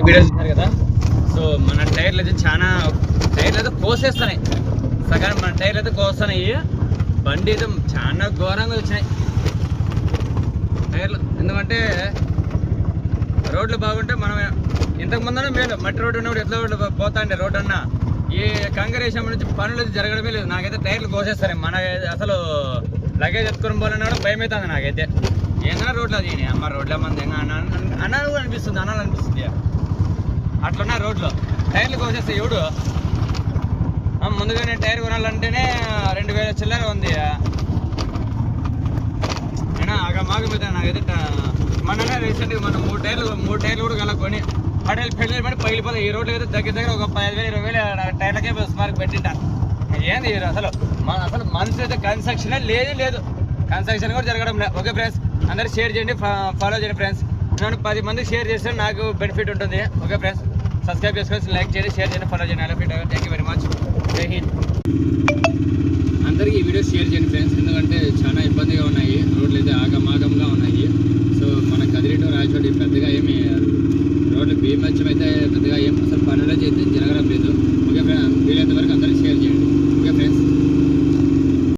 Video చూసారు కదా. So మన టైర్లు అయితే టైర్లు అయితే కోసేస్తున్నాయి, సగం మన టైర్లు అయితే కోస్తున్నాయి. బండి అయితే చాలా ఘోరంగా వచ్చినాయి టైర్లు. ఎందుకంటే రోడ్లు బాగుంటే మనం ఇంతకు ముందనే మేలు, మట్టి రోడ్డు ఉన్నప్పుడు ఎట్లా పోతా అండి రోడ్డు అన్నా. ఈ కంకరేషన్ నుంచి పనులు జరగడమే లేదు. నాకైతే టైర్లు కోసేస్తారు. మన అసలు లగేజ్ ఎత్తుకొని పోవాలన్నా కూడా భయం అవుతుంది నాకైతే. ఏదైనా రోడ్లు అది అమ్మ రోడ్ల మంది అనాలు అనిపిస్తుంది, అనాలనిపిస్తుంది. అట్లున్నా రోడ్లు టైర్లు కోసేస్తే ఎవడు ముందుగానే టైర్ కొనాలంటేనే 2000 చిల్లర ఉంది. అయినా మాగపోతే నాకైతే మననే రీసెంట్గా మనం 3 టైర్లు కూడా కలకొని పెళ్ళి పడి పగిలిపోతాయి. ఈ రోడ్లు అయితే దగ్గర ఒక 15,000-20,000 టైర్లకే స్మార్క్ పెట్టింట. ఏంది అసలు మనసు అయితే కన్స్ట్రక్షనే లేదు, కన్స్ట్రక్షన్ కూడా జరగడం లేదు. ఓకే ఫ్రెండ్స్, అందరూ షేర్ చేయండి, ఫాలో చేయండి ఫ్రెండ్స్. నేను 10 మందికి షేర్ చేస్తే నాకు బెనిఫిట్ ఉంటుంది. ఓకే ఫ్రెండ్స్, సబ్స్క్రైబ్ చేసుకోవచ్చు, లైక్ చేయండి, షేర్ చేయండి, ఫాలో చేయండి. Thank you.